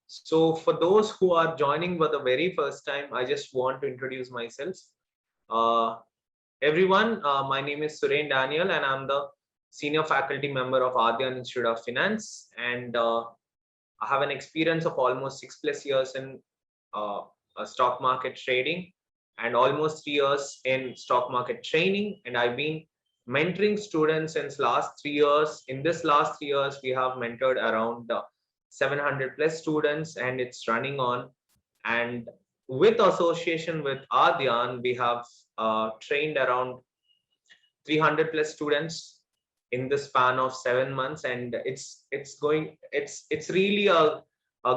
So for those who are joining for the very first time, I just want to introduce myself. Uh, Everyone, my name is Suren Daniel and I'm the senior faculty member of Adyan Institute of Finance, and I have an experience of almost 6+ years in uh, stock market trading and almost 3 years in stock market training, and I've been mentoring students since last 3 years. In this last 3 years, we have mentored around 700+ students, and it's running on. And with association with Adyan, we have trained around 300+ students in the span of 7 months, and it's really a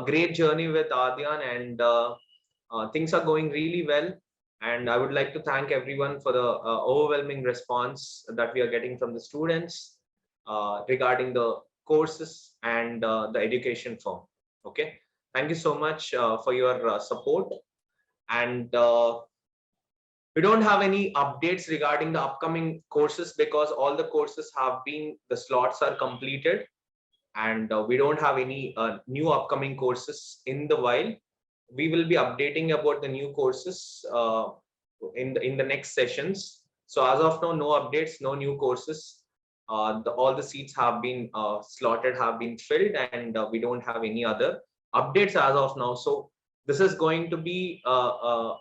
great journey with Adyan, and things are going really well. And I would like to thank everyone for the overwhelming response that we are getting from the students regarding the courses and the education firm. Okay, thank you so much for your support. And we don't have any updates regarding the upcoming courses because all the courses have been, the slots are completed, and we don't have any new upcoming courses in the while. We will be updating about the new courses in the next sessions. So as of now, no updates, no new courses. All the seats have been slotted, have been filled, and we don't have any other updates as of now. So this is going to be a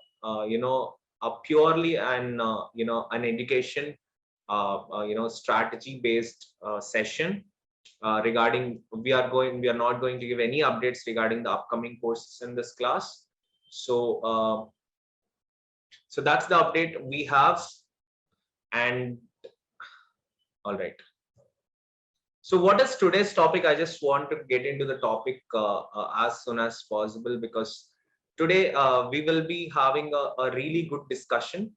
purely an an education strategy based session regarding. We are not going to give any updates regarding the upcoming courses in this class. So so that's the update we have. And all right, so what is today's topic? I just want to get into the topic as soon as possible, because today we will be having a really good discussion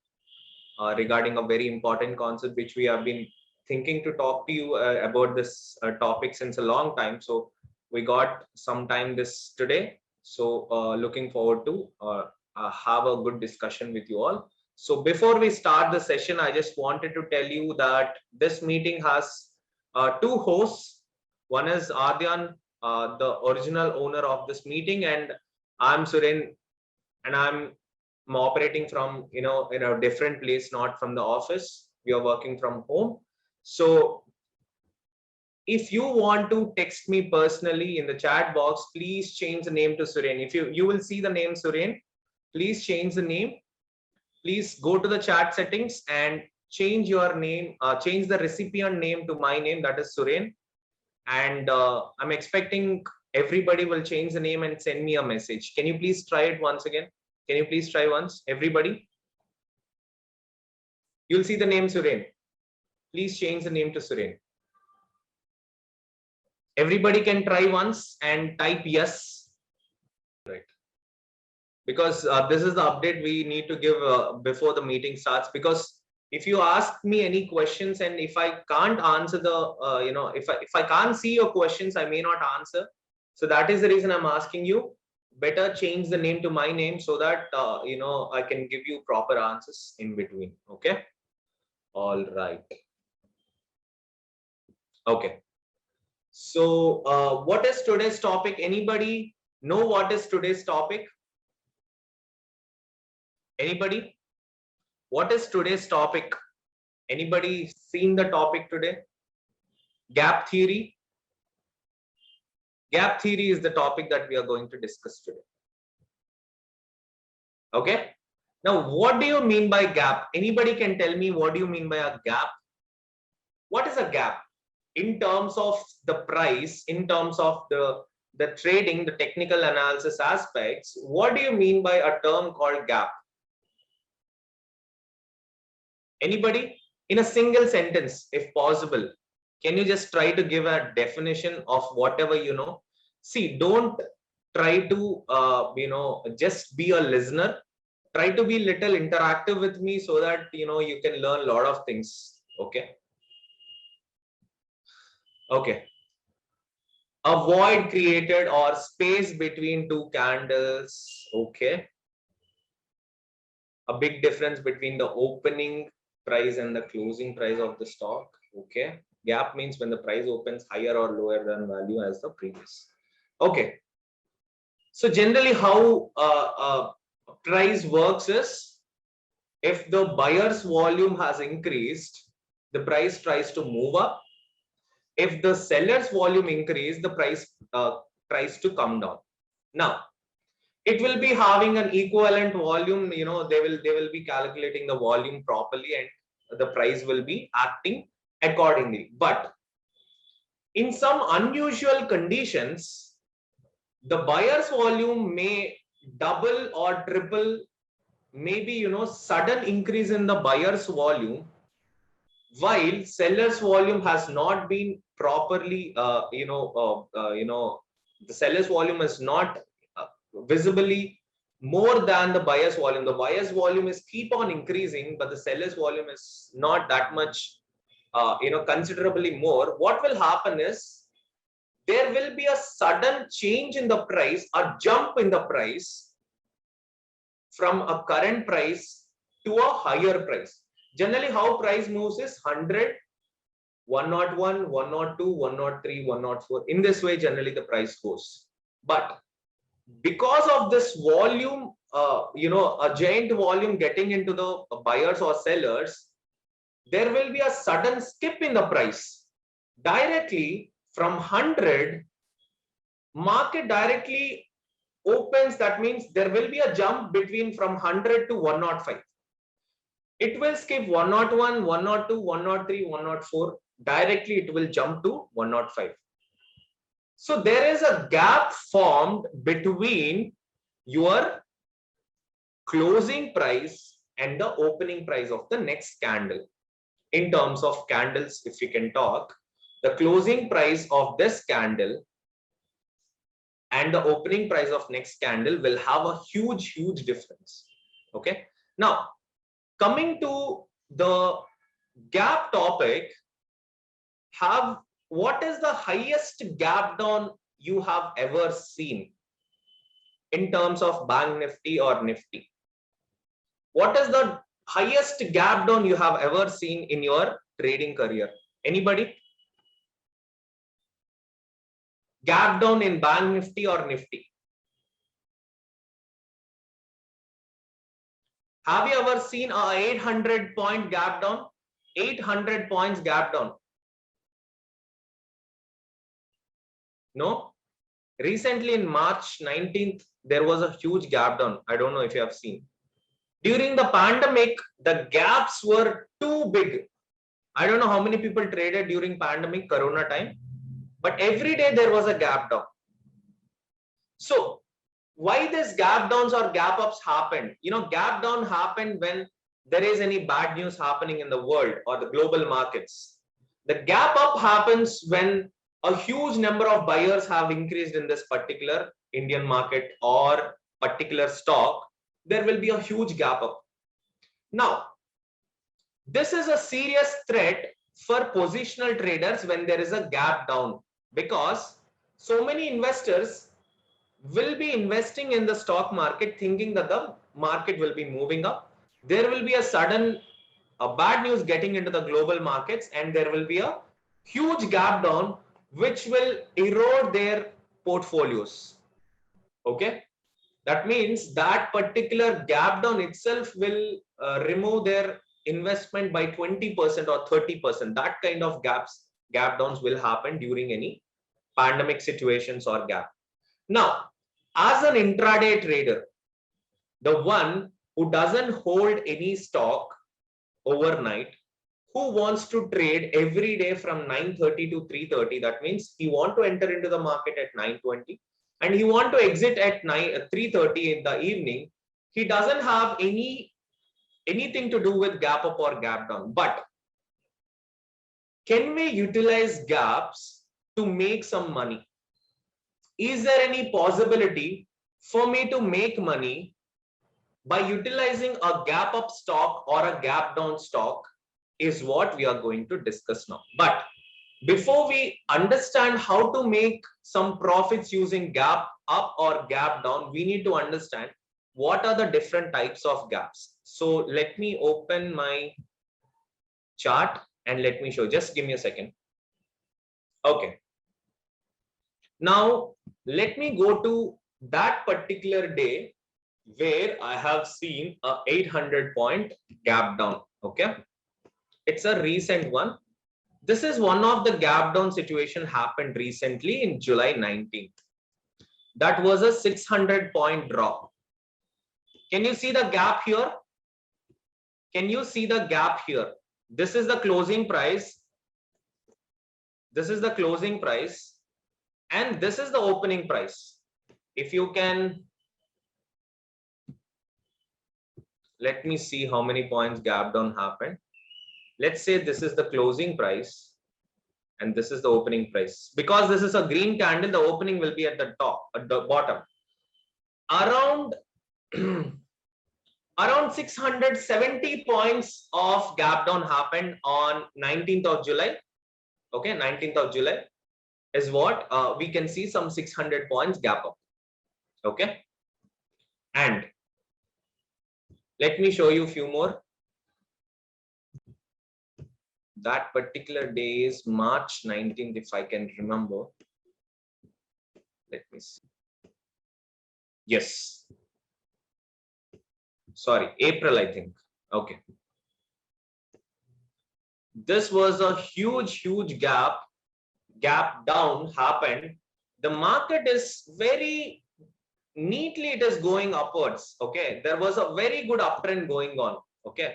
regarding a very important concept which we have been thinking to talk to you about this topic since a long time. So we got some time this today. So looking forward to have a good discussion with you all. So before we start the session, I just wanted to tell you that this meeting has two hosts. One is Adyan, the original owner of this meeting, and I'm Suren, and I'm operating from in a different place, not from the office. We are working from home. So if you want to text me personally in the chat box, please change the name to Suren. If you will see the name Suren, please change the name. Please go to the chat settings and change your name, change the recipient name to my name, that is Suren. And I'm expecting everybody will change the name and send me a message. Can you please try it once again? Can you please try once, everybody? You'll see the name Suren. Please change the name to Suren. Everybody can try once and type yes. Right. Because this is the update we need to give before the meeting starts. Because if you ask me any questions and if I can't answer the, if I can't see your questions, I may not answer. So that is the reason I'm asking you. Better change the name to my name so that I can give you proper answers in between. Okay. All right. Okay. So what is today's topic? Anybody know what is today's topic? Anybody? What is today's topic? Anybody seen the topic today? Gap theory. Gap theory is the topic that we are going to discuss today. Okay. Now, what do you mean by gap? Anybody can tell me what do you mean by a gap? What is a gap? In terms of the price, in terms of the trading, the technical analysis aspects, what do you mean by a term called gap? Anybody? In a single sentence, if possible, can you just try to give a definition of whatever you know? See, don't try to just be a listener. Try to be little interactive with me so that you can learn a lot of things. Okay. Okay. A void created or space between two candles. Okay. A big difference between the opening price and the closing price of the stock. Okay. Gap means when the price opens higher or lower than value as the previous. Okay. So generally how price works is, if the buyer's volume has increased, the price tries to move up. If the seller's volume increase, the price tries to come down. Now it will be having an equivalent volume, they will be calculating the volume properly and the price will be acting accordingly. But in some unusual conditions, the buyer's volume may double or triple, maybe sudden increase in the buyer's volume, while seller's volume has not been properly the seller's volume is not visibly more than the buyer's volume. The buyer's volume is keep on increasing, but the seller's volume is not that much considerably more. What will happen is, there will be a sudden change in the price, a jump in the price from a current price to a higher price. Generally how price moves is 100, 101, 102, 103, 104. In this way generally the price goes. But because of this volume, a giant volume getting into the buyers or sellers, there will be a sudden skip in the price. Directly from 100, market directly opens. That means there will be a jump between from 100 to 105. It will skip 101, 102, 103, 104. Directly it will jump to 105. So there is a gap formed between your closing price and the opening price of the next candle. In terms of candles, if we can talk, the closing price of this candle and the opening price of next candle will have a huge difference. Okay. Now, coming to the gap topic, what is the highest gap down you have ever seen in terms of Bank Nifty or Nifty? What is the highest gap down you have ever seen in your trading career? Anybody? Gap down in Bank Nifty or Nifty? Have you ever seen a 800-point gap down? 800 points gap down? No? Recently in March 19th, there was a huge gap down. I don't know if you have seen. During the pandemic, the gaps were too big. I don't know how many people traded during pandemic, Corona time, but every day there was a gap down. So why this gap downs or gap ups happened? Gap down happened when there is any bad news happening in the world or the global markets. The gap up happens when a huge number of buyers have increased in this particular Indian market or particular stock. There will be a huge gap up. Now, this is a serious threat for positional traders when there is a gap down, because so many investors will be investing in the stock market thinking that the market will be moving up. There will be a sudden bad news getting into the global markets and there will be a huge gap down which will erode their portfolios. Okay. That means that particular gap down itself will remove their investment by 20% or 30%. That kind of gap downs will happen during any pandemic situations or gap. Now, as an intraday trader, the one who doesn't hold any stock overnight, who wants to trade every day from 9:30 to 3:30, that means he want to enter into the market at 9:20 and he want to exit at 3:30 in the evening. He doesn't have anything to do with gap up or gap down. But can we utilize gaps to make some money? Is there any possibility for me to make money by utilizing a gap up stock or a gap down stock? Is what we are going to discuss now. But before we understand how to make some profits using gap up or gap down, we need to understand what are the different types of gaps. So let me open my chart and let me show. Just give me a second. Okay. Now let me go to that particular day where I have seen a 800-point gap down. Okay, it's a recent one. This is one of the gap down situation happened recently in July 19th. That was a 600-point drop. Can you see the gap here? Can you see the gap here? This is the closing price. This is the closing price. And this is the opening price. If you can, let me see how many points gap down happened. Let's say this is the closing price and this is the opening price. Because this is a green candle, the opening will be at the top, at the bottom. Around around 670 points of gap down happened on 19th of July. Okay, 19th of July is what we can see some 600 points gap up. Okay, and let me show you a few more. That particular day is March 19th, if I can remember. Let me see. Yes. Sorry, April, I think. Okay. This was a huge gap down happened. The market is very neatly, it is going upwards. Okay, there was a very good uptrend going on. Okay,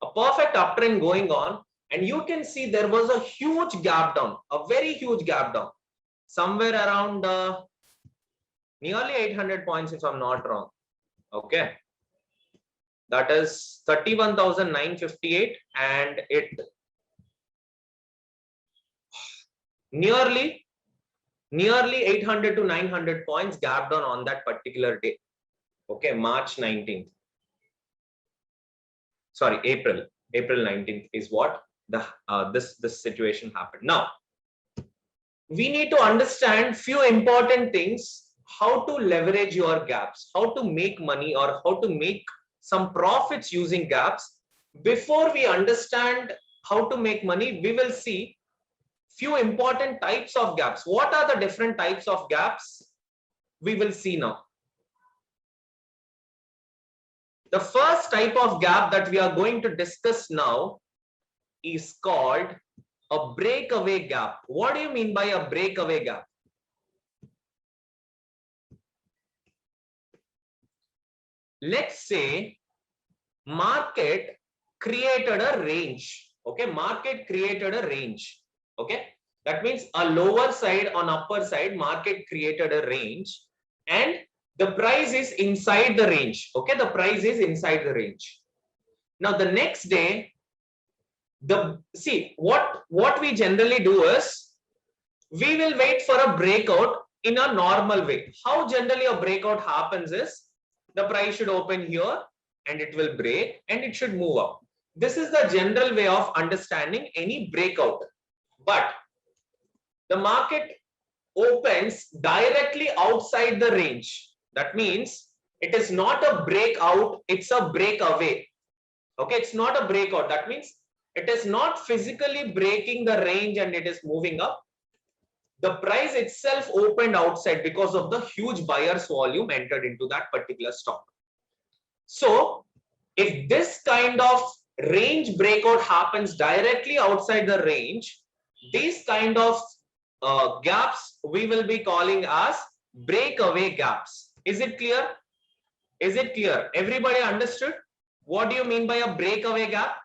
a perfect uptrend going on, and you can see there was a huge gap down, a very huge gap down, somewhere around nearly 800 points, if I'm not wrong. Okay, that is 31,958, and it nearly 800 to 900 points gap down on that particular day. Okay, March 19th. Sorry, April 19th is what the this situation happened. Now we need to understand few important things, how to leverage your gaps, how to make money or how to make some profits using gaps. Before we understand how to make money, we will see few important types of gaps. What are the different types of gaps? We will see now. The first type of gap that we are going to discuss now is called a breakaway gap. What do you mean by a breakaway gap? Let's say market created a range. Okay, market created a range. Okay, that means a lower side on upper side, market created a range, and the price is inside the range. Okay, the price is inside the range. Now the next day, see what we generally do is we will wait for a breakout in a normal way. How generally a breakout happens is the price should open here and it will break and it should move up. This is the general way of understanding any breakout. But the market opens directly outside the range. That means it is not a breakout, it's a breakaway. Okay, it's not a breakout. That means it is not physically breaking the range and it is moving up. The price itself opened outside because of the huge buyer's volume entered into that particular stock. So if this kind of range breakout happens directly outside the range, these kind of gaps we will be calling as breakaway gaps. Is it clear? Is it clear? Everybody understood? What do you mean by a breakaway gap?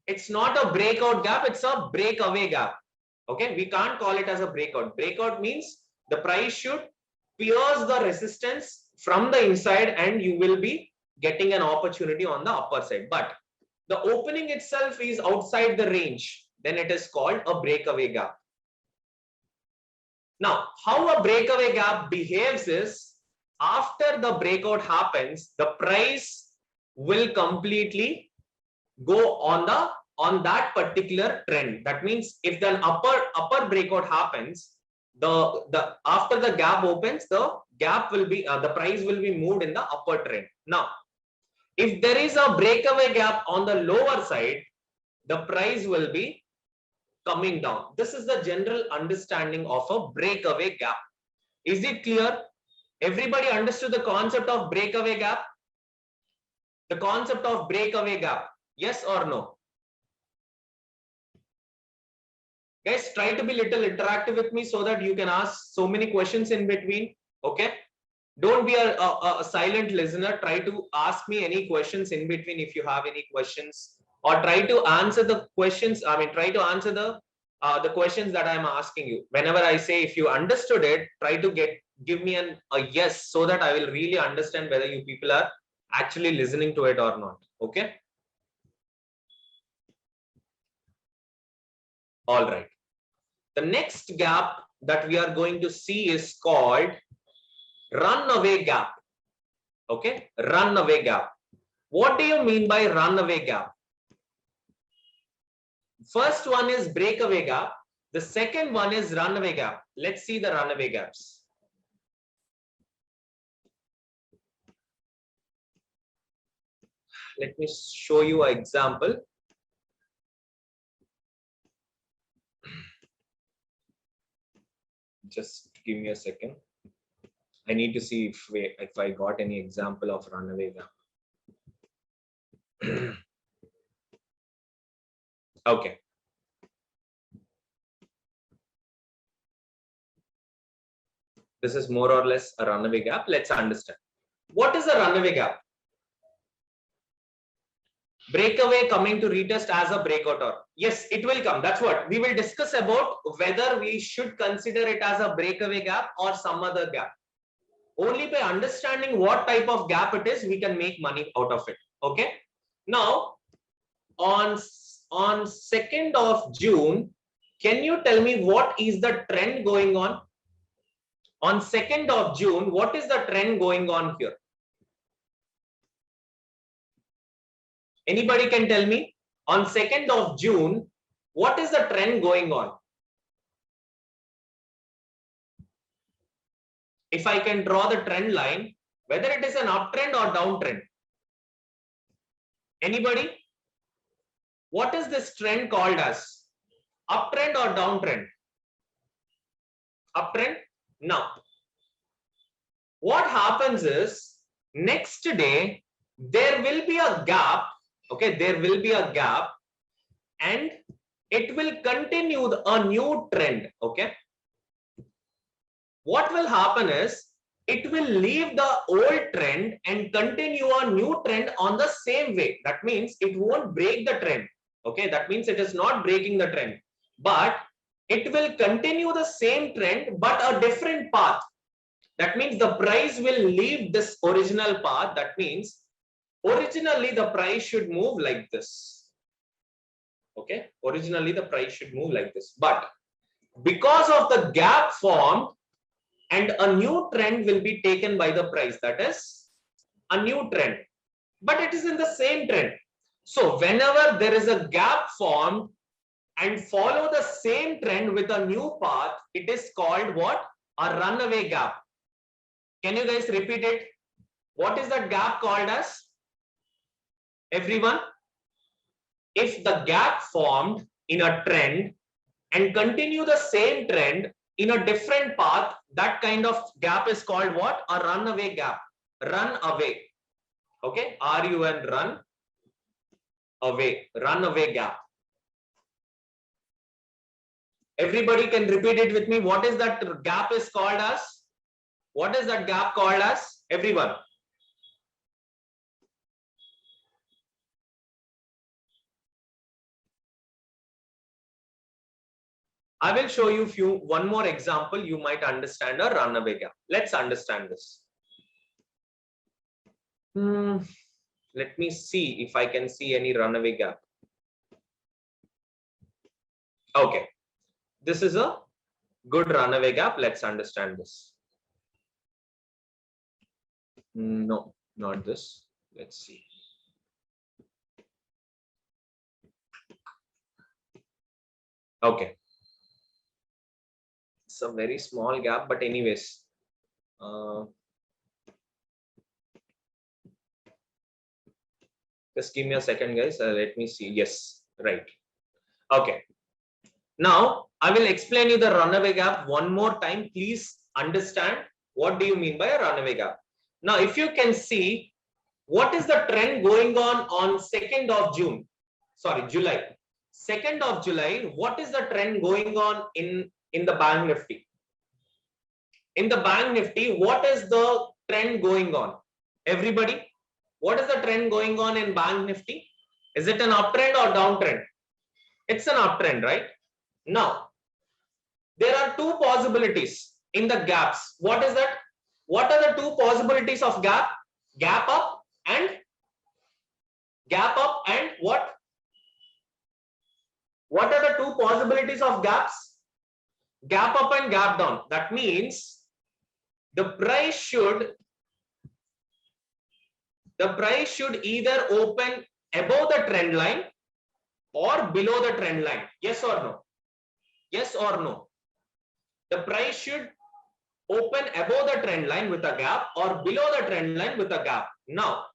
It's not a breakout gap, it's a breakaway gap. Okay, we can't call it as a breakout. Breakout means the price should pierce the resistance from the inside and you will be getting an opportunity on the upper side. But the opening itself is outside the range, then it is called a breakaway gap. Now, how a breakaway gap behaves is after the breakout happens, the price will completely go on that particular trend. That means if the upper breakout happens, the after the gap opens, the gap will be the price will be moved in the upper trend. Now, if there is a breakaway gap on the lower side, the price will be coming down. This is the general understanding of a breakaway gap. Is it clear? Everybody understood the concept of breakaway gap? The concept of breakaway gap, yes or no? Guys, try to be little interactive with me so that you can ask so many questions in between. Okay, don't be a silent listener. Try to ask me any questions in between if you have any questions, or try to answer the questions. I mean, try to answer the questions that I'm asking you. Whenever I say if you understood it, try to give me a yes, so that I will really understand whether you people are actually listening to it or not. Okay. All right. The next gap that we are going to see is called runaway gap. Okay, runaway gap. What do you mean by runaway gap? First one is breakaway gap. The second one is runaway gap. Let's see the runaway gaps. Let me show you an example. Just give me a second. I need to see if I got any example of runaway gap. Okay. This is more or less a runaway gap. Let's understand. What is a runaway gap? Breakaway coming to retest as a breakout, or yes, it will come. That's what we will discuss about, whether we should consider it as a breakaway gap or some other gap. Only by understanding what type of gap it is, we can make money out of it. Okay. Now, on 2nd of June, can you tell me what is the trend going on? On 2nd of June, what is the trend going on here? Anybody can tell me? On 2nd of June, what is the trend going on? If I can draw the trend line, whether it is an uptrend or downtrend. Anybody? What is this trend called as? Uptrend or downtrend? Uptrend? Now, what happens is, next day, there will be a gap. Okay, there will be a gap, and it will continue a new trend. Okay. What will happen is, it will leave the old trend and continue a new trend on the same way. That means it won't break the trend. Okay, that means it is not breaking the trend, but it will continue the same trend but a different path. That means the price will leave this original path. That means originally the price should move like this. Okay, originally the price should move like this, but because of the gap formed, and a new trend will be taken by the price, that is a new trend, but it is in the same trend. So whenever there is a gap formed and follow the same trend with a new path, it is called what? A runaway gap. Can you guys repeat it? What is that gap called as? Everyone? If the gap formed in a trend and continue the same trend in a different path, that kind of gap is called what? A runaway gap. Run away. Okay, RUN, run away. Runaway gap. Everybody can repeat it with me. What is that gap is called as? What is that gap called as? Everyone. I will show you one more example. You might understand a runaway gap. Let's understand this. Let me see if I can see any runaway gap. Okay, this is a good runaway gap. Let's understand this. No, not this. Let's see. Okay. It's a very small gap, but anyways. Just give me a second, guys. Let me see. Yes, right. Okay. Now, I will explain you the runaway gap one more time. Please understand What do you mean by a runaway gap? Now, if you can see, what is the trend going on 2nd of June? Sorry, July. 2nd of July, what is the trend going on in the Bank Nifty? In the Bank Nifty, what is the trend going on? Everybody, what is the trend going on in Bank Nifty? Is it an uptrend or downtrend? It's an uptrend, right? Now, there are two possibilities in the gaps. What is that? What are the two possibilities of gap? Gap up and what? What are the two possibilities of gaps? Gap up and gap down. That means the price should either open above the trend line or below the trend line. Yes or no? Yes or no? The price should open above the trend line with a gap or below the trend line with a gap. Now,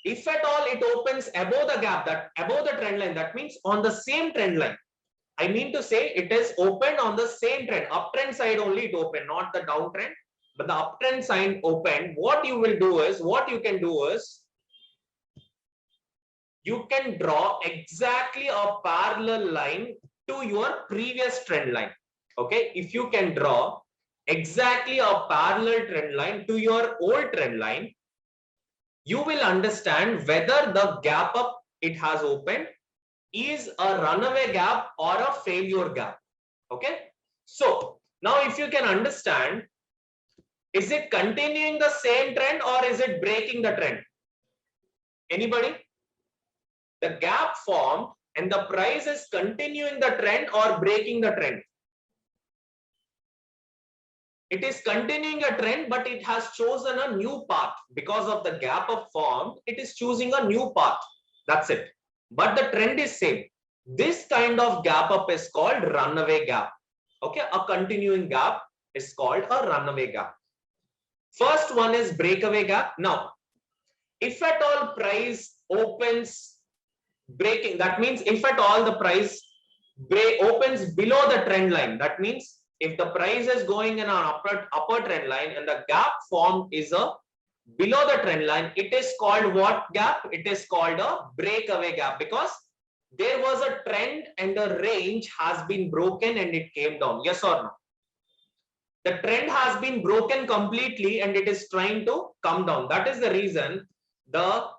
if at all it opens above the gap, that above the trend line, that means on the same trend line. I mean to say it is opened on the same trend, uptrend side only it opened, not the downtrend, but the uptrend side opened. What you can do is, you can draw exactly a parallel line to your previous trend line. Okay, if you can draw exactly a parallel trend line to your old trend line, you will understand whether the gap up it has opened is a runaway gap or a failure gap. Okay, so now if you can understand, is it continuing the same trend or is it breaking the trend? Anybody? The gap formed and the price is continuing the trend or breaking the trend? It is continuing a trend, but it has chosen a new path. Because of the gap up formed, it is choosing a new path. That's it. But the trend is same. This kind of gap up is called runaway gap. Okay, a continuing gap is called a runaway gap. First one is breakaway gap. Now, if at all price opens breaking, that means if at all the price opens below the trend line, that means if the price is going in an upper trend line and the gap formed is a below the trend line, it is called what gap? It is called a breakaway gap, because there was a trend and the range has been broken and it came down. Yes or no? The trend has been broken completely and it is trying to come down. That is the reason the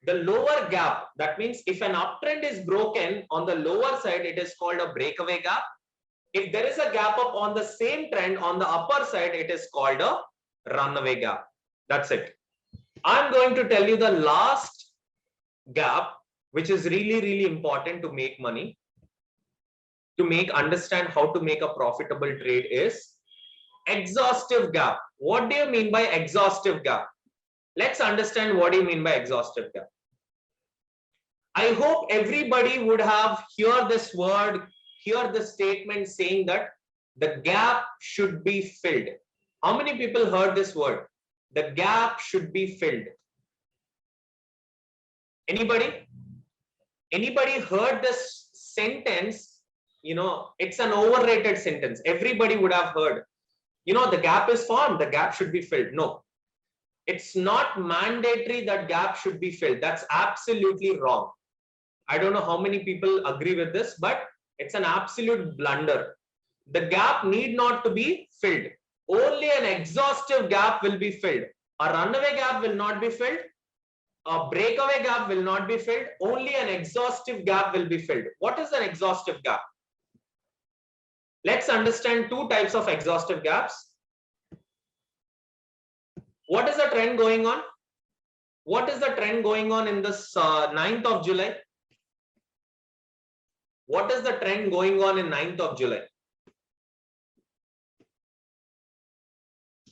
lower gap, that means if an uptrend is broken on the lower side, it is called a breakaway gap. If there is a gap up on the same trend on the upper side, it is called a runaway gap. That's it. I'm going to tell you the last gap, which is really, really important to make money, to understand how to make a profitable trade, is exhaustive gap. What do you mean by exhaustive gap? Let's understand what do you mean by exhaustive gap. I hope everybody would have heard this word, hear the statement saying that the gap should be filled. How many people heard this word? The gap should be filled. Anybody? Anybody heard this sentence? You know, it's an overrated sentence. Everybody would have heard. You know, the gap is formed, the gap should be filled. No, it's not mandatory that gap should be filled. That's absolutely wrong. I don't know how many people agree with this, but it's an absolute blunder. The gap need not to be filled. Only an exhaustive gap will be filled. A runaway gap will not be filled. A breakaway gap will not be filled. Only an exhaustive gap will be filled. What is an exhaustive gap? Let's understand two types of exhaustive gaps. What is the trend going on? What is the trend going on in this 9th of July? What is the trend going on in 9th of July?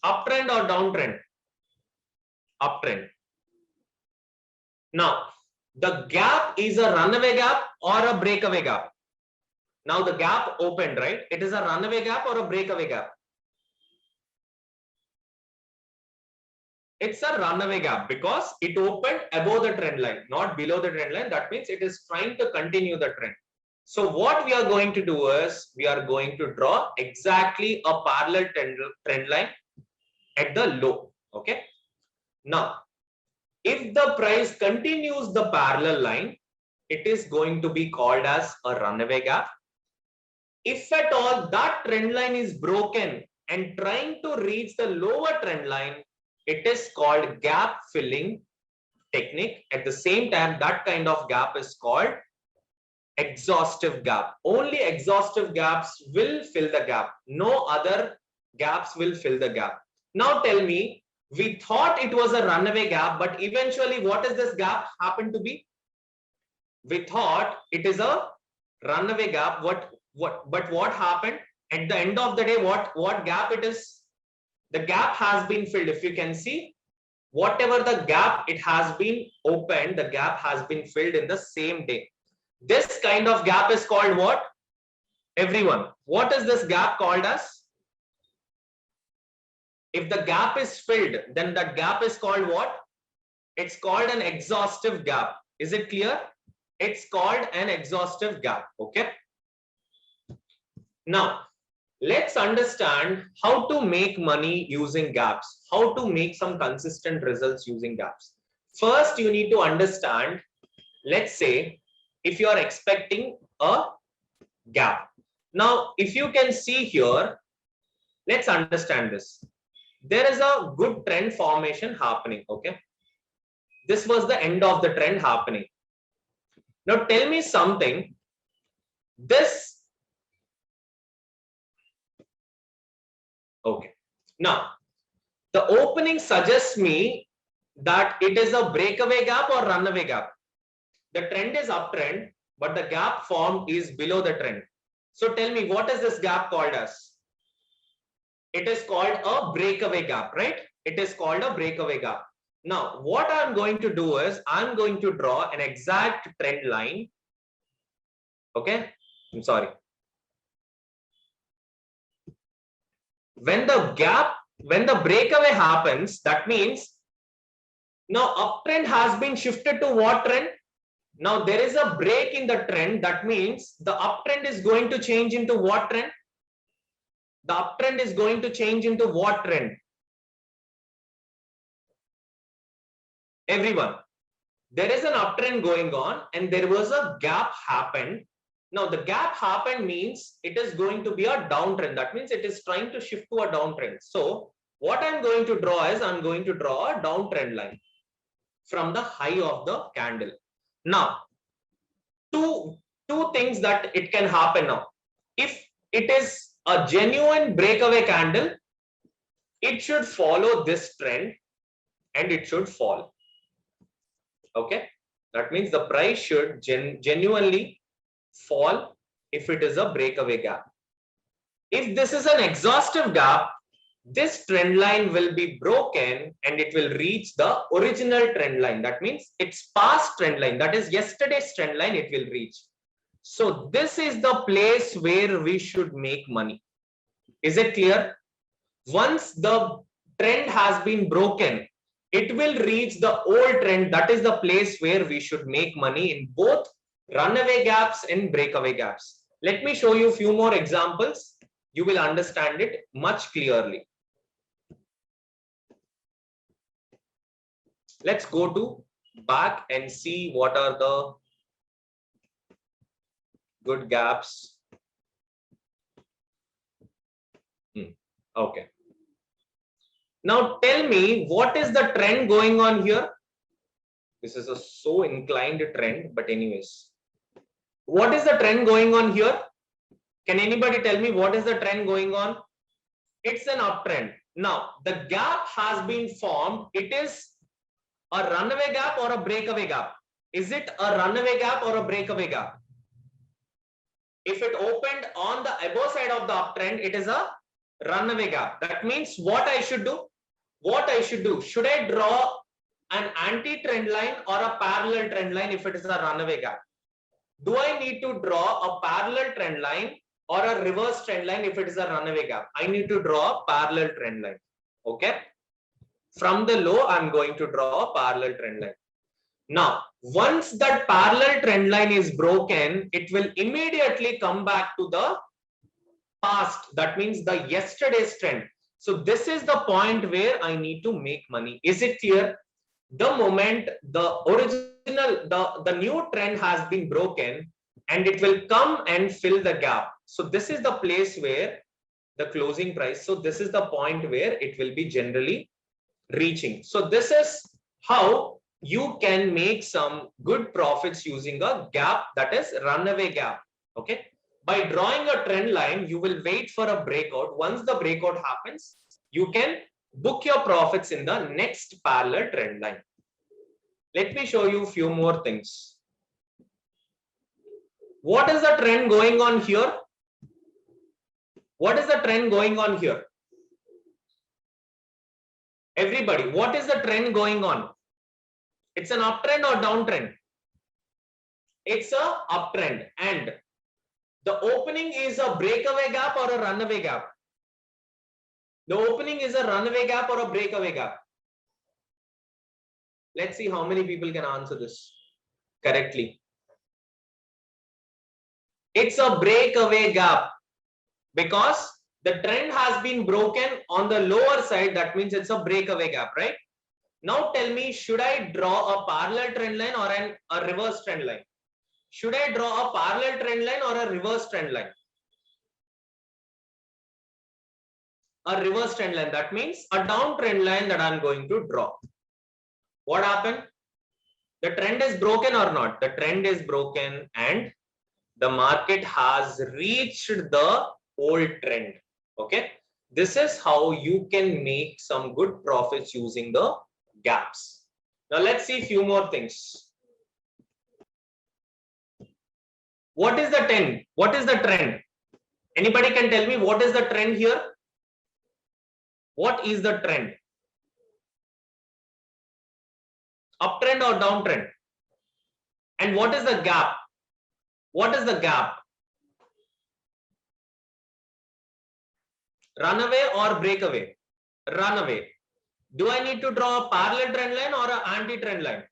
Uptrend or downtrend? Uptrend. Now, the gap is a runaway gap or a breakaway gap. Now the gap opened, right? It is a runaway gap or a breakaway gap? It's a runaway gap because it opened above the trend line, not below the trend line. That means it is trying to continue the trend. So what we are going to do is we are going to draw exactly a parallel trend line at the low. Okay. Now, if the price continues the parallel line, it is going to be called as a runaway gap. If at all that trend line is broken and trying to reach the lower trend line, it is called gap filling technique. At the same time, that kind of gap is called exhaustive gap. Only exhaustive gaps will fill the gap. No other gaps will fill the gap. Now tell me, we thought it was a runaway gap, but eventually what is this gap happen to be? We thought it is a runaway gap. But what happened? At the end of the day, what gap it is? The gap has been filled. If you can see, whatever the gap it has been opened, the gap has been filled in the same day. This kind of gap is called what? Everyone, what is this gap called as? If the gap is filled, then that gap is called what? It's called an exhaustive gap. Is it clear? It's called an exhaustive gap. Okay. Now, let's understand how to make money using gaps, how to make some consistent results using gaps. First, you need to understand, let's say, if you are expecting a gap. Now, if you can see here, let's understand this. There is a good trend formation happening. Okay. This was the end of the trend happening. Now, tell me something. Okay. Now, the opening suggests me that it is a breakaway gap or runaway gap. The trend is uptrend, but the gap formed is below the trend. So tell me, what is this gap called as? It is called a breakaway gap, right? It is called a breakaway gap. Now, what I'm going to do is I'm going to draw an exact trend line. Okay. I'm sorry. When the breakaway happens, that means now uptrend has been shifted to what trend? Now there is a break in the trend. That means the uptrend is going to change into what trend? The uptrend is going to change into what trend? Everyone, there is an uptrend going on and there was a gap happened. Now the gap happened means it is going to be a downtrend. That means it is trying to shift to a downtrend. So what I'm going to draw is I'm going to draw a downtrend line from the high of the candle. Now, two things that it can happen now. If it is a genuine breakaway candle, it should follow this trend and it should fall. Okay, that means the price should genuinely fall if it is a breakaway gap. If this is an exhaustive gap, this trend line will be broken and it will reach the original trend line. That means it's past trend line, that is yesterday's trend line, it will reach. So this is the place where we should make money. Is it clear? Once the trend has been broken, it will reach the old trend. That is the place where we should make money in both runaway gaps and breakaway gaps. Let me show you a few more examples. You will understand it much clearly. Let's go to back and see what are the good gaps. Okay. Now tell me, what is the trend going on here? This is a so inclined trend, but anyways, what is the trend going on here? Can anybody tell me what is the trend going on? It's an uptrend. Now the gap has been formed. It is a runaway gap or a breakaway gap? Is it a runaway gap or a breakaway gap? If it opened on the above side of the uptrend, it is a runaway gap. That means what I should do? Should I draw an anti-trend line or a parallel trend line if it is a runaway gap? Do I need to draw a parallel trend line or a reverse trend line if it is a runaway gap? I need to draw a parallel trend line. Okay. From the low, I'm going to draw a parallel trend line. Now, once that parallel trend line is broken, it will immediately come back to the past. That means the yesterday's trend. So this is the point where I need to make money. Is it clear? The moment the new trend has been broken, and it will come and fill the gap. So this is the place where the closing price. So this is the point where it will be generally reaching. So this is how you can make some good profits using a gap, that is runaway gap. Okay. By drawing a trend line, you will wait for a breakout. Once the breakout happens, you can book your profits in the next parallel trend line. Let me show you a few more things. What is the trend going on here? What is the trend going on here? Everybody, what is the trend going on? It's an uptrend or downtrend? It's a uptrend, and the opening is a breakaway gap or a runaway gap? The opening is a runaway gap or a breakaway gap? Let's see how many people can answer this correctly. It's a breakaway gap because the trend has been broken on the lower side. That means it's a breakaway gap, right? Now tell me, should I draw a parallel trend line or a reverse trend line? Should I draw a parallel trend line or a reverse trend line? A reverse trend line. That means a downtrend line that I'm going to draw. What happened? The trend is broken or not? The trend is broken and the market has reached the old trend. Okay. This is how you can make some good profits using the gaps. Now let's see a few more things. What is the trend? What is the trend? Anybody can tell me what is the trend here? What is the trend? Uptrend or downtrend? And what is the gap? What is the gap? Runaway or breakaway? Runaway. Do I need to draw a parallel trend line or an anti-trend line?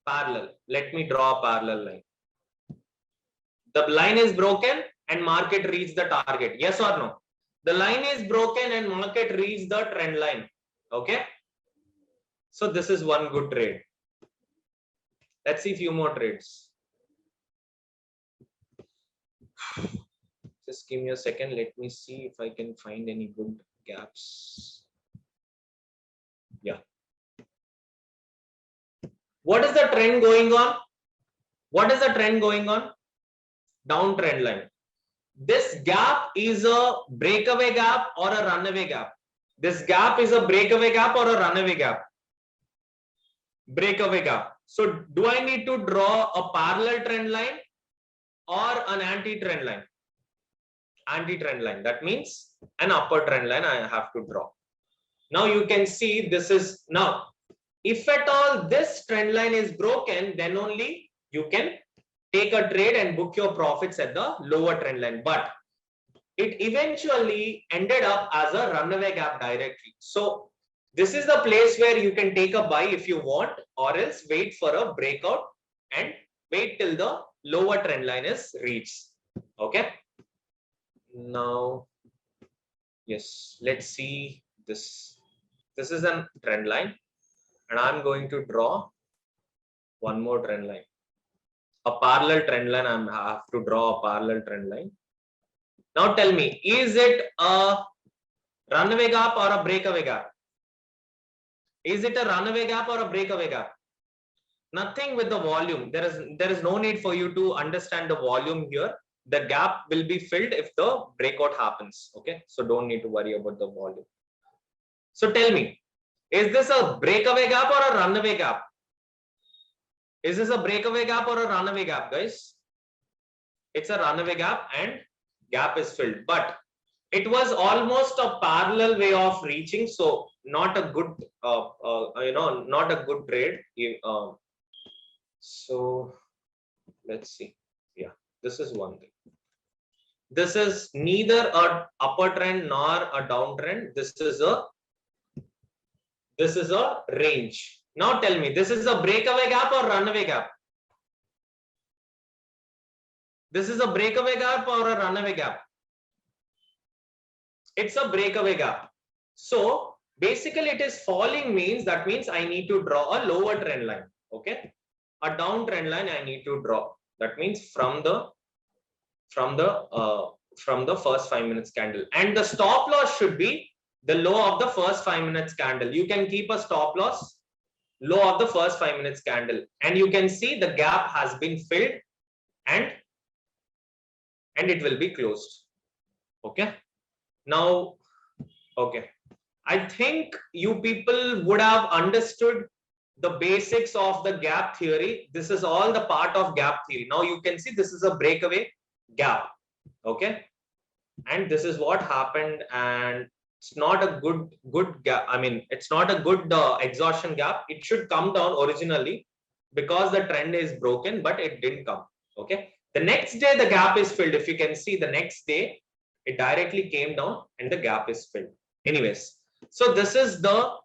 Parallel. Let me draw a parallel line. The line is broken and market reached the target. Yes or no? The line is broken and market reached the trend line. Okay. So this is one good trade. Let's see a few more trades. Just give me a second. Let me see if I can find any good gaps. Yeah. What is the trend going on? What is the trend going on? Downtrend line. This gap is a breakaway gap or a runaway gap? This gap is a breakaway gap or a runaway gap? Breakaway gap. So do I need to draw a parallel trend line or an anti-trend line? Anti-trend line. That means an upper trend line I have to draw. Now you can see this is now. If at all this trend line is broken, then only you can take a trade and book your profits at the lower trend line. But it eventually ended up as a runaway gap directly. So this is the place where you can take a buy if you want, or else wait for a breakout and wait till the lower trend line is reached. Okay. Now, yes, let's see this. This is a trend line. And I'm going to draw one more trend line. A parallel trend line. I have to draw a parallel trend line. Now tell me, is it a runaway gap or a breakaway gap? Is it a runaway gap or a breakaway gap? Nothing with the volume. There is no need for you to understand the volume here. The gap will be filled if the breakout happens. Okay, so don't need to worry about the volume. So tell me, is this a breakaway gap or a runaway gap? Is this a breakaway gap or a runaway gap, guys? It's a runaway gap and gap is filled, but it was almost a parallel way of reaching. So not a good, not a good trade. So let's see. Yeah, this is one thing. This is neither a upper trend nor a downtrend. This is a range. Now tell me, this is a breakaway gap or runaway gap? This is a breakaway gap or a runaway gap? It's a breakaway gap. So basically it is falling means that means I need to draw a lower trend line. Okay, a down trend line I need to draw. That means from the first 5 minutes candle, and the stop loss should be the low of the first 5 minutes candle. You can keep a stop loss low of the first 5 minutes candle, and you can see the gap has been filled and it will be closed. Okay, now okay, I think you people would have understood the basics of the gap theory. This is all the part of gap theory. Now you can see this is a breakaway gap. Okay, and this is what happened, and it's not a good gap. I mean, it's not a good exhaustion gap. It should come down originally because the trend is broken, but it didn't come. Okay, the next day the gap is filled. If you can see, the next day it directly came down and the gap is filled. Anyways, so this is the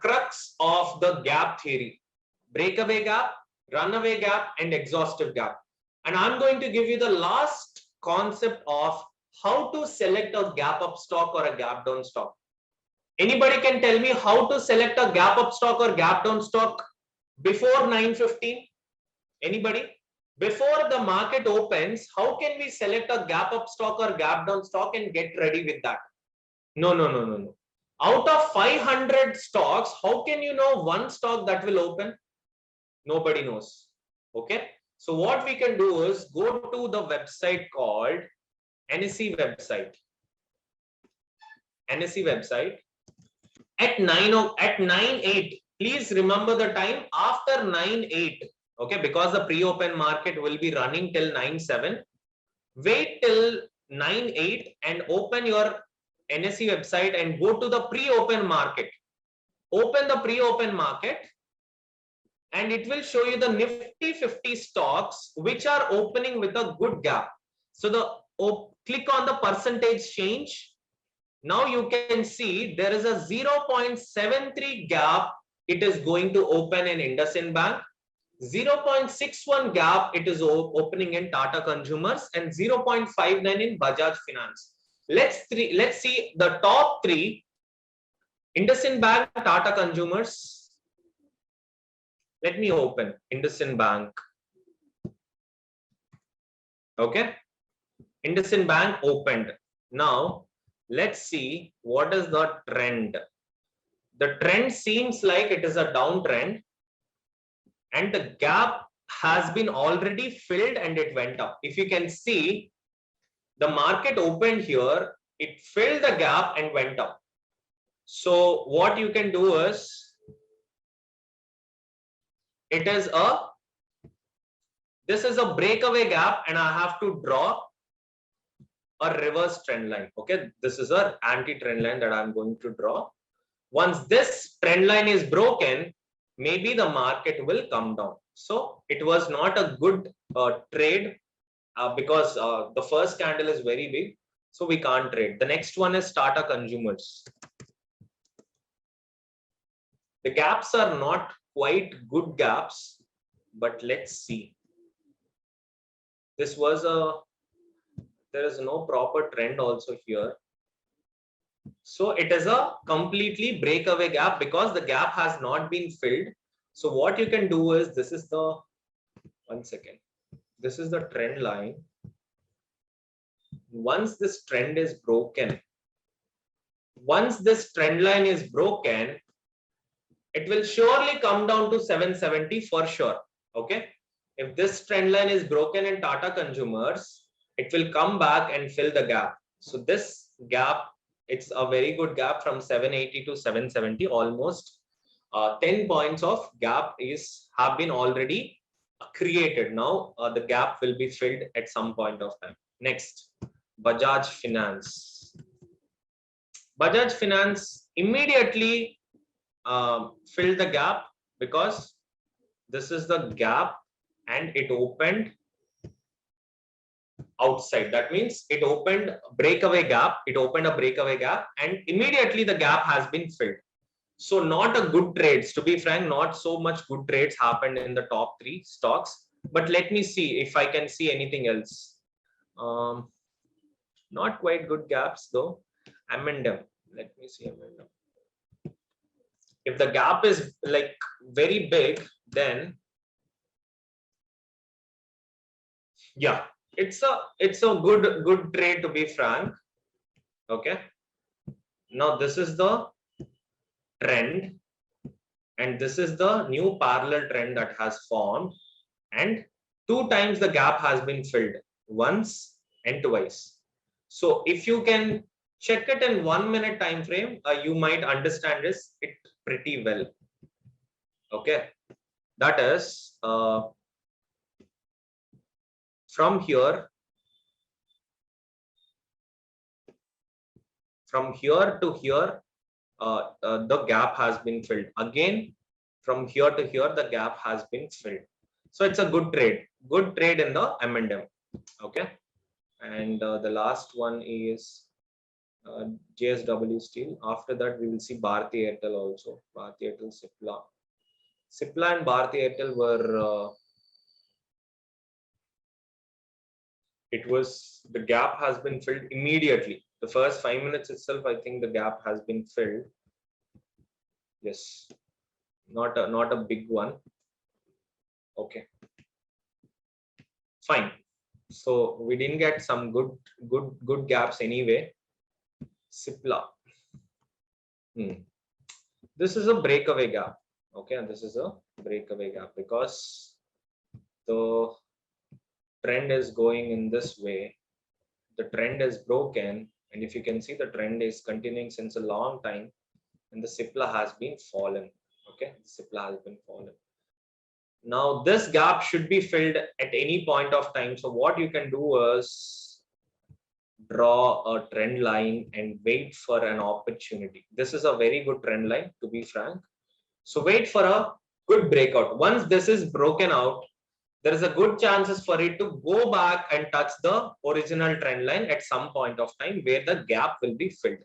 crux of the gap theory: breakaway gap, runaway gap, and exhaustive gap. And I'm going to give you the last concept of how to select a gap up stock or a gap down stock. Anybody can tell me how to select a gap up stock or gap down stock before 9:15? Anybody? Before the market opens, how can we select a gap up stock or gap down stock and get ready with that? No. Out of 500 stocks, how can you know one stock that will open? Nobody knows. Okay. So what we can do is go to the website called NSE website. NSE website at 9:08. Please remember the time after 9:08. Okay, because the pre-open market will be running till 9:07. Wait till 9:08 and open your NSE website and go to the pre-open market. Open the pre-open market, and it will show you the Nifty 50 stocks which are opening with a good gap. So click on the percentage change. Now you can see there is a 0.73 gap. It is going to open in IndusInd Bank. 0.61 gap it is opening in Tata Consumers, and 0.59 in Bajaj Finance. Let's see the top three: IndusInd Bank, Tata Consumers. Let me open IndusInd Bank. Okay, IndusInd Bank opened. Now let's see what is the trend. The trend seems like it is a downtrend, and the gap has been already filled and it went up. If you can see, the market opened here, it filled the gap and went up. So what you can do is, this is a breakaway gap, and I have to draw a reverse trend line. Okay, this is an anti-trend line that I'm going to draw. Once this trend line is broken, maybe the market will come down. So it was not a good trade because the first candle is very big, so we can't trade. The next one is Tata Consumers. The gaps are not quite good gaps, but let's see. This was there is no proper trend also here. So it is a completely breakaway gap because the gap has not been filled. So what you can do is, this is the, one second, this is the trend line. Once this trend is broken, it will surely come down to 770 for sure. Okay, if this trend line is broken in Tata Consumers, it will come back and fill the gap. So this gap, it's a very good gap from 780 to 770. Almost 10 points of gap have been already created. Now the gap will be filled at some point of time. Next, Bajaj Finance. Bajaj Finance immediately filled the gap because this is the gap and it opened outside. That means it opened breakaway gap. It opened a breakaway gap, and immediately the gap has been filled. So not a good trades. To be frank, not so much good trades happened in the top three stocks. But let me see if I can see anything else. Not quite good gaps though. Amend them. Let me see. Amend them. If the gap is like very big, then yeah, it's a good trade, to be frank. Okay. Now this is the trend, and this is the new parallel trend that has formed, and 2 times the gap has been filled, once and twice. So if you can check it in 1 minute time frame, you might understand it pretty well. Okay, that is from here to here, the gap has been filled. Again, from here to here, the gap has been filled. So it's a good trade in the M&M. Okay, and the last one is JSW Steel. After that, we will see Bharti Airtel also. Bharti Airtel, Cipla and Bharti Airtel were. The gap has been filled immediately. The first 5 minutes itself, I think the gap has been filled. Yes, not a big one. Okay, fine. So we didn't get some good gaps anyway. Cipla. This is a breakaway gap. Okay, and this is a breakaway gap because the trend is going in this way. The trend is broken, and if you can see, the trend is continuing since a long time, and the Cipla has been fallen. Okay, the Cipla has been fallen. Now this gap should be filled at any point of time. So what you can do is draw a trend line and wait for an opportunity. This is a very good trend line, to be frank. So wait for a good breakout. Once this is broken out, there is a good chances for it to go back and touch the original trend line at some point of time where the gap will be filled.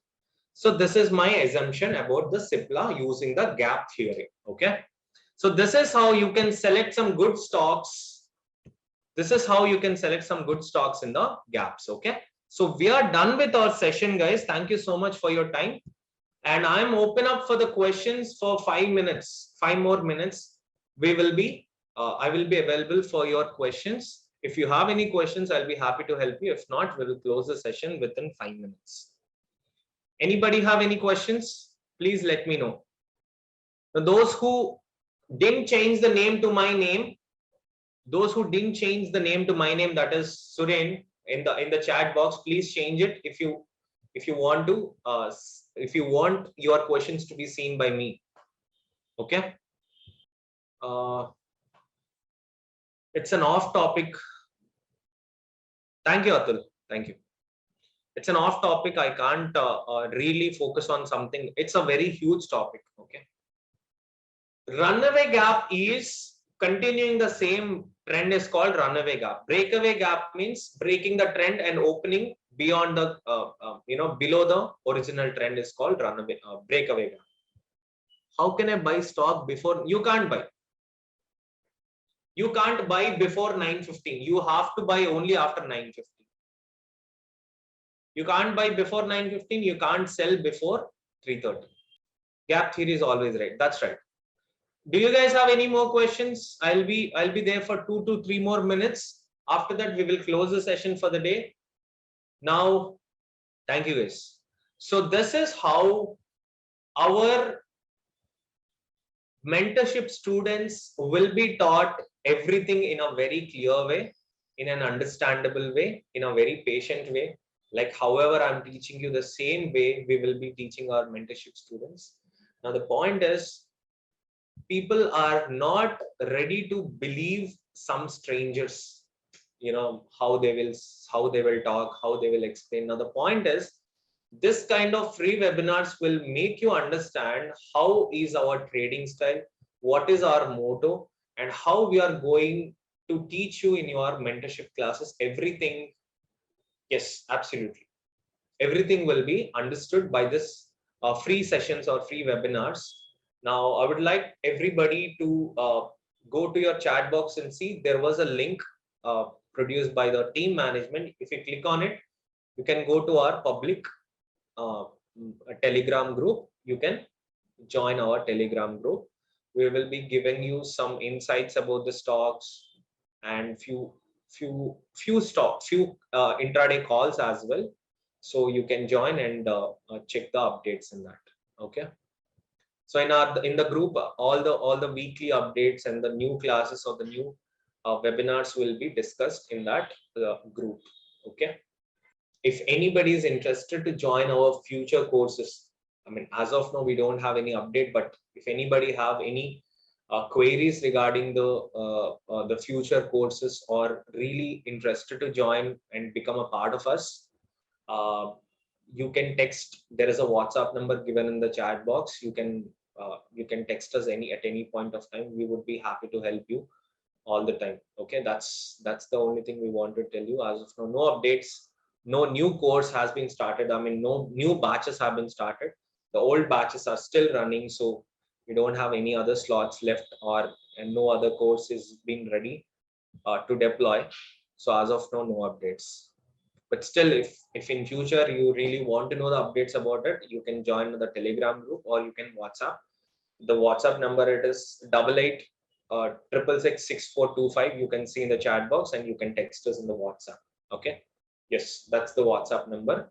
So this is my assumption about the Cipla using the gap theory. Okay. So this is how you can select some good stocks. This is how you can select some good stocks in the gaps. Okay. So we are done with our session, guys. Thank you so much for your time. And I'm open up for the questions for 5 minutes, 5 more minutes. I will be available for your questions. If you have any questions, I'll be happy to help you. If not, we will close the session within 5 minutes. Anybody have any questions? Please let me know. Now, those who didn't change the name to my name, that is Suren, in the chat box, please change it if you want to, if you want your questions to be seen by me. Okay. It's an off topic. Thank you, Atul. Thank you. It's an off topic. I can't really focus on something. It's a very huge topic. Okay. Runaway gap is continuing the same trend, is called runaway gap. Breakaway gap means breaking the trend and opening beyond the below the original trend is called breakaway gap. How can I buy stock before? You can't buy. You can't buy before 9:15. You have to buy only after 9:15. You can't buy before 9:15. You can't sell before 3:30. Gap theory is always right. That's right. Do you guys have any more questions? I'll be there for 2 to 3 more minutes. After that, we will close the session for the day. Now, thank you guys. So this is how our mentorship students will be taught everything in a very clear way, in an understandable way, in a very patient way. Like however I'm teaching you, the same way we will be teaching our mentorship students. Now the point is, people are not ready to believe some strangers, how they will talk, how they will explain. Now the point is, this kind of free webinars will make you understand how is our trading style, what is our motto, and how we are going to teach you in your mentorship classes. Everything, yes, absolutely, everything will be understood by this free sessions or free webinars. Now I would like everybody to go to your chat box and see there was a link produced by the team management. If you click on it, you can go to our public Telegram group. You can join our Telegram group. We will be giving you some insights about the stocks and few intraday calls as well. So you can join and check the updates in that. Okay. So in the group, all the weekly updates and the new classes or the new webinars will be discussed in that group. Okay. If anybody is interested to join our future courses, I mean, as of now, we don't have any update, but if anybody have any queries regarding the future courses or really interested to join and become a part of us, you can text. There is a WhatsApp number given in the chat box. You can text us at any point of time. We would be happy to help you all the time. Okay, that's the only thing we want to tell you. As of now, no updates, no new course has been started. I mean, no new batches have been started. The old batches are still running, so we don't have any other slots left, and no other course is being ready to deploy. So as of now, no updates. But still, if in future you really want to know the updates about it, you can join the Telegram group or you can WhatsApp. The WhatsApp number, it is 88 666 You can see in the chat box, and you can text us in the WhatsApp. Okay. Yes, that's the WhatsApp number.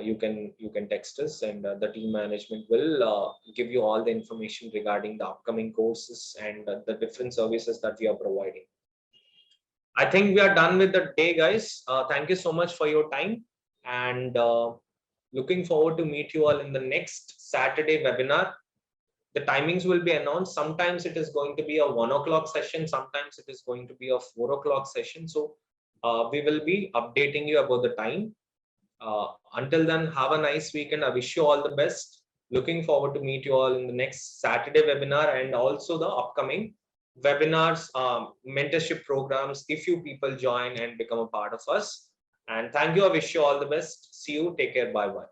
You can text us, and the team management will give you all the information regarding the upcoming courses and the different services that we are providing. I think we are done with the day, guys. Thank you so much for your time, and looking forward to meet you all in the next Saturday webinar. The timings will be announced. Sometimes it is going to be a 1 o'clock session. Sometimes it is going to be a 4 o'clock session. So we will be updating you about the time. Until then, have a nice weekend. I wish you all the best. Looking forward to meet you all in the next Saturday webinar and also the upcoming webinars, mentorship programs, if you people join and become a part of us. And thank you. I wish you all the best. See you. Take care. Bye-bye.